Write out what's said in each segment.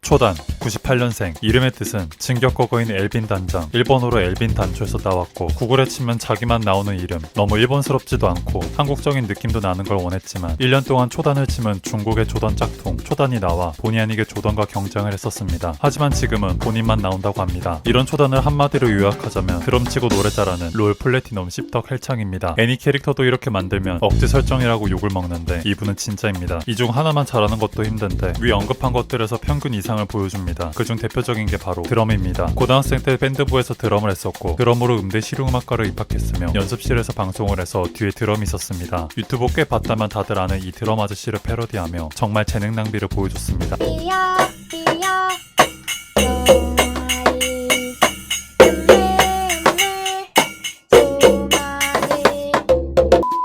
초단 98년생 이름의 뜻은 진격거거인 엘빈 단장 일본어로 엘빈 단초에서 나왔고 구글에 치면 자기만 나오는 이름 너무 일본스럽지도 않고 한국적인 느낌도 나는 걸 원했지만 1년 동안 초단을 치면 중국의 조던 짝퉁 초단이 나와 본의 아니게 조던과 경쟁을 했었습니다. 하지만 지금은 본인만 나온다고 합니다. 이런 초단을 한마디로 요약하자면 드럼치고 노래 잘하는 롤 플래티넘 씹덕 헬창입니다. 애니 캐릭터도 이렇게 만들면 억지 설정이라고 욕을 먹는데 이분은 진짜입니다. 이 중 하나만 잘하는 것도 힘든데 위 언급한 것들에서 평균 이상을 보여줍니다. 그중 대표적인 게 바로 드럼입니다. 고등학생 때 밴드부에서 드럼을 했었고 드럼으로 음대 실용음악과를 입학했으며 연습실에서 방송을 해서 뒤에 드럼이 있었습니다. 유튜브 꽤 봤다면 다들 아는 이 드럼 아저씨를 패러디하며 정말 재능 낭비를 보여줬습니다. 삐야 삐야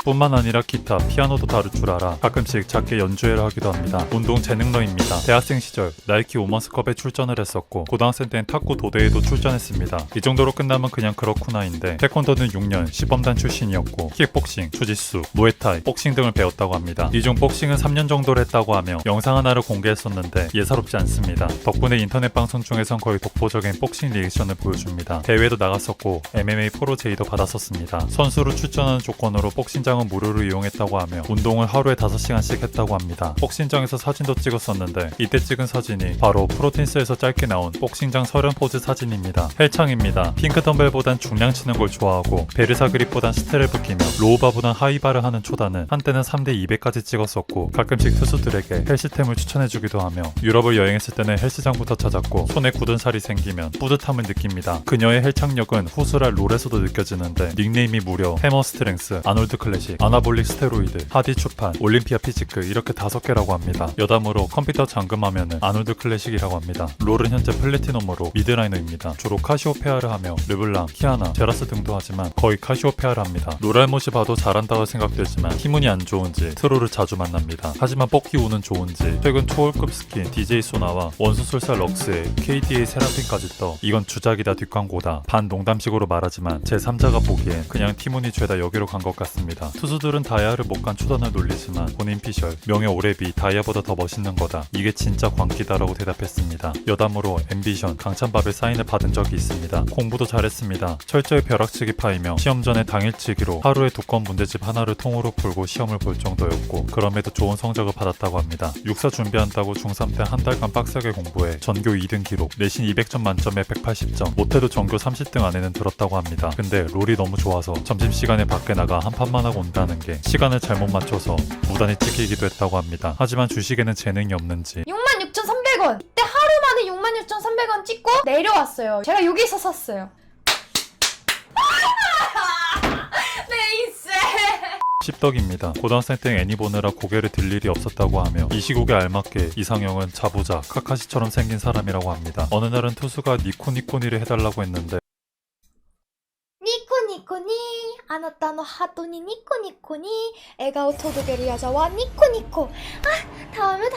뿐만 아니라 기타, 피아노도 다룰 줄 알아 가끔씩 작게 연주회를 하기도 합니다. 운동 재능러입니다. 대학생 시절 나이키 오먼스컵에 출전을 했었고 고등학생 땐 탁구 도대회도 출전했습니다. 이 정도로 끝나면 그냥 그렇구나인데 태권도는 6년 시범단 출신이었고 킥복싱, 주짓수, 무에타이, 복싱 등을 배웠다고 합니다. 이 중 복싱은 3년 정도를 했다고 하며 영상 하나를 공개했었는데 예사롭지 않습니다. 덕분에 인터넷 방송 중에선 거의 독보적인 복싱 리액션을 보여줍니다. 대회도 나갔었고 MMA 프로 제의도 받았었습니다. 선수로 출전하는 조건으로 복싱장은 무료로 이용했다고 하며 운동을 하루에 5시간씩 했다고 합니다. 복싱장에서 사진도 찍었었는데 이때 찍은 사진이 바로 프로틴스에서 짧게 나온 복싱장 서른 포즈 사진입니다. 헬창입니다. 핑크 덤벨보단 중량 치는 걸 좋아하고 베르사 그립보단 스트랩을 끼며 로우바보단 하이바를 하는 초단은 한때는 3대 200까지 찍었었고 가끔씩 투수들에게 헬스템을 추천해주기도 하며 유럽을 여행했을 때는 헬스장부터 찾았고 손에 굳은 살이 생기면 뿌듯함을 느낍니다. 그녀의 헬창력은 후술할 롤에서도 느껴지는데 닉네임이 무려 해머 스트렝스, 아놀드 클래식, 아나볼릭 스테로이드, 하디 추판, 올림피아 피지크 이렇게 5개라고 합니다. 여담으로 컴퓨터 잠금하면은 아놀드 클래식이라고 합니다. 롤은 현재 플래티넘으로 미드라이너입니다. 주로 카시오페아를 하며 르블랑, 키아나, 제라스 등도 하지만 거의 카시오페아를 합니다. 롤알못이 봐도 잘한다고 생각되지만 힘운이 안 좋은지 트롤을 자주 만납니다. 하지만 뽑기 운은 좋은지 최근 초월급 스킨 DJ 소나와 원수술사 럭스의 KDA 세라핀까지 떠 이건 주작이다 뒷광고다 반 농담식으로 말하지만 제3자가 보기엔 그냥 티문이 죄다 여기로 간 것 같습니다. 투수들은 다이아를 못 간 초단을 놀리지만 본인 피셜 명예 오래비 다이아보다 더 멋있는 거다 이게 진짜 광기다라고 대답했습니다. 여담으로 앰비션 강찬밥에 사인을 받은 적이 있습니다. 공부도 잘했습니다. 철저히 벼락치기 파이며 시험 전에 당일치기로 하루에 2건 문제집 하나를 통으로 풀고 시험을 볼 정도였고 그럼에도 좋은 성적을 받았다고 합니다. 육사 준비한다고 중3 때 한 달간 빡세게 공부해 전교 2등 기록 내신 200점 만점에 180점 못해도 전교 30등 안에는 들었다고 합니다. 근데 롤이 너무 좋아서 점심시간에 밖에 나가 한 판만 하고 온다는 게 시간을 잘못 맞춰서 무단히 찍히기도 했다고 합니다. 하지만 주식에는 재능이 없는지 66,300원 그때 하루 만에 66,300원 찍고 내려왔어요. 제가 여기서 샀어요. 네이스 씹덕입니다. 고등학생 때 애니 보느라 고개를 들 일이 없었다고 하며 이 시국에 알맞게 이상형은 자부자, 카카시처럼 생긴 사람이라고 합니다. 어느 날은 투수가 니코니코니를 해달라고 했는데 ニコニコにあなたのハートにニコニコに笑顔届けるやざはニコニコあ다음에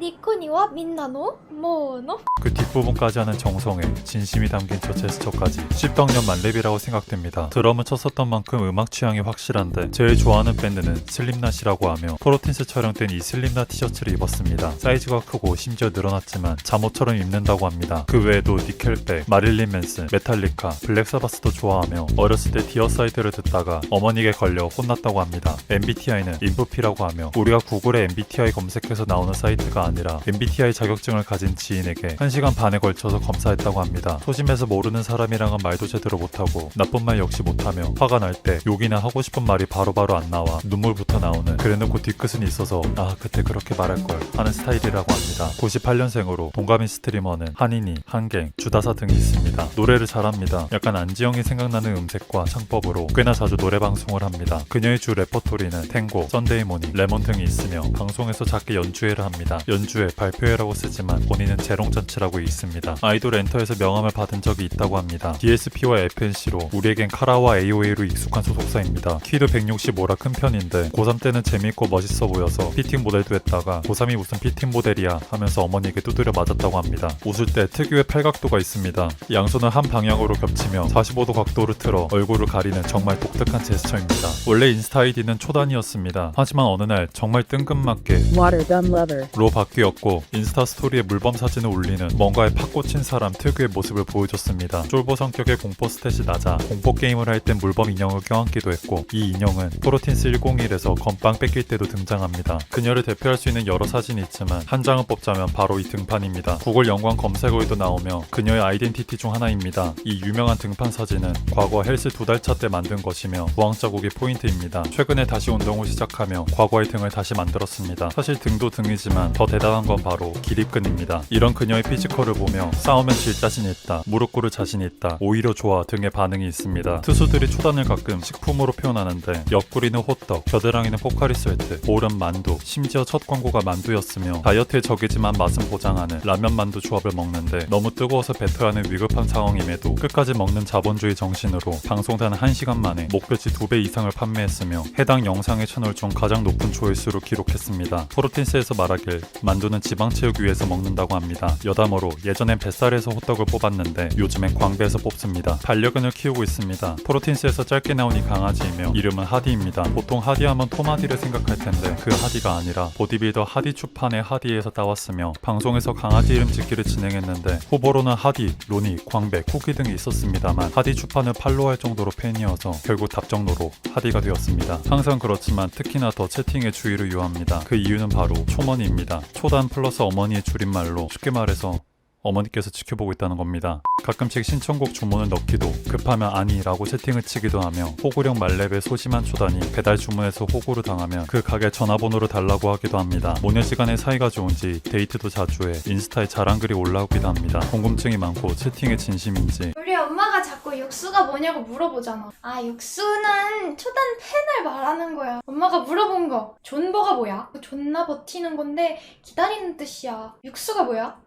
ニコにはみんなのもの그 뒷부분까지 하는 정성에 진심이 담긴 저 제스처까지 씹덕년 만렙이라고 생각됩니다. 드럼을 쳤었던 만큼 음악 취향이 확실한데 제일 좋아하는 밴드는 슬림낫이라고 하며 프로틴스 촬영 땐 이 슬림낫 티셔츠를 입었습니다. 사이즈가 크고 심지어 늘어났지만 잠옷처럼 입는다고 합니다. 그 외에도 니켈백, 마릴린 맨슨, 메탈리카, 블랙사바스도 좋아하며 어렸을 때 디어사이드를 듣다가 어머니에게 걸려 혼났다고 합니다. MBTI는 인프피라고 하며 우리가 구글에 MBTI 검색해서 나오는 사이트가 아니라 MBTI 자격증을 가진 지인에게 1시간 반에 걸쳐서 검사했다고 합니다. 소심해서 모르는 사람이랑은 말도 제대로 못하고 나쁜 말 역시 못하며 화가 날 때 욕이나 하고 싶은 말이 바로바로 안 나와 눈물부터 나오는 그래놓고 뒤끝은 있어서 아 그때 그렇게 말할걸 하는 스타일이라고 합니다. 98년생으로 동갑인 스트리머는 한인이, 한갱, 주다사 등이 있습니다. 노래를 잘합니다. 약간 안지영이 생각나는 음색과 창법으로 꽤나 자주 노래 방송을 합니다. 그녀의 주 레퍼토리는 탱고, 썬데이 모닝, 레몬 등이 있으며 방송에서 작게 연주회를 합니다. 연주회, 발표회라고 쓰지만 본인은 재롱잔치라고 있습니다. 아이돌 엔터에서 명함을 받은 적이 있다고 합니다. DSP와 FNC로 우리에겐 카라와 AOA로 익숙한 소속사입니다. 키도 165라 큰 편인데 고3 때는 재미있고 멋있어 보여서 피팅 모델도 했다가 고3이 무슨 피팅 모델이야 하면서 어머니에게 두드려 맞았다고 합니다. 웃을 때 특유의 팔각도가 있습니다. 양손을 한 방향으로 겹치며 45도 각도를 틀어 얼굴을 가리는 정말 독특한 제스처입니다. 원래 인스타 아이디는 초단이었습니다. 하지만 어느 날 정말 뜬금맞게 Water gun lover. 로 바뀌었고 인스타 스토리에 물범 사진을 올리는 뭔가에 팍 꽂힌 사람 특유의 모습을 보여줬습니다. 쫄보 성격의 공포 스탯이 낮아 공포 게임을 할 땐 물범 인형을 껴안기도 했고 이 인형은 프로틴스 101에서 건빵 뺏길 때도 등장합니다. 그녀를 대표할 수 있는 여러 사진이 있지만 한 장을 뽑자면 바로 이 등판입니다. 구글 연관 검색어에도 나오며 그녀의 아이덴티티 중 하나입니다. 이 유명한 등판 사진은 과거 헬스 2달차 때 만든 것이며 부항 자국이 포인트입니다. 최근에 다시 운동을 시작하며 과거의 등을 다시 만들었습니다. 사실 등도 등이지만 더 대단한 건 바로 기립근입니다. 이런 그녀의 피지컬을 보며 싸우면 질 자신이 있다, 무릎 꿇을 자신이 있다, 오히려 좋아 등의 반응이 있습니다. 투수들이 초단을 가끔 식품으로 표현하는데 옆구리는 호떡, 겨드랑이는 포카리 스웨트, 볼은 만두, 심지어 첫 광고가 만두였으며 다이어트의 적이지만 맛은 보장하는 라면 만두 조합을 먹는데 너무 뜨거워서 뱉어야 하는 위급한 상황임에도 끝까지 먹는 자본주의 정신으로 방송된 1시간 만에 목표치 2배 이상을 판매했으며 해당 영상의 채널 중 가장 높은 조회수를 기록했습니다. 프로틴스에서 말하길 만두는 지방 채우기 위해서 먹는다고 합니다. 여담으로 예전엔 뱃살에서 호떡을 뽑았는데 요즘엔 광배에서 뽑습니다. 반려견을 키우고 있습니다. 프로틴스에서 짧게 나온 이 강아지이며 이름은 하디입니다. 보통 하디하면 톰하디를 생각할 텐데 그 하디가 아니라 보디빌더 하디 추판의 하디에서 따왔으며 방송에서 강아지 이름 짓기를 진행했는데 후보로는 하디, 로니, 광배, 쿠키 등이 있었습니다만 하디 추판을 팔로우할 정도로 팬이어서 결국 답정로로 하디가 되었습니다. 항상 그렇지만 특히나 더 채팅에 주의를 요합니다. 그 이유는 바로 초머니입니다. 초단 플러스 어머니의 줄임말로 쉽게 말해서 어머니께서 지켜보고 있다는 겁니다. 가끔씩 신청곡 주문을 넣기도 급하면 아니라고 채팅을 치기도 하며 호구령 말렙의 소심한 초단이 배달 주문해서 호구를 당하면 그 가게 전화번호를 달라고 하기도 합니다. 모녀지간의 사이가 좋은지 데이트도 자주 해 인스타에 자랑글이 올라오기도 합니다. 궁금증이 많고 채팅에 진심인지 우리 엄마가 자꾸 육수가 뭐냐고 물어보잖아. 아, 육수는 초단 팬을 말하는 거야. 엄마가 물어본 거 존버가 뭐야? 존나 버티는 건데 기다리는 뜻이야. 육수가 뭐야?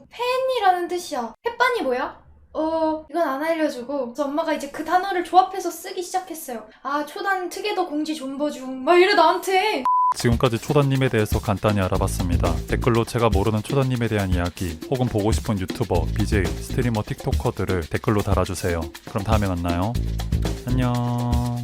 팬이라는 뜻이야. 햇반이 뭐야? 이건 안 알려주고. 그래서 엄마가 이제 그 단어를 조합해서 쓰기 시작했어요. 아, 초단 특혜도 공지 존버 중. 막 이래 나한테. 지금까지 초단님에 대해서 간단히 알아봤습니다. 댓글로 제가 모르는 초단님에 대한 이야기 혹은 보고 싶은 유튜버, BJ, 스트리머, 틱토커들을 댓글로 달아주세요. 그럼 다음에 만나요. 안녕.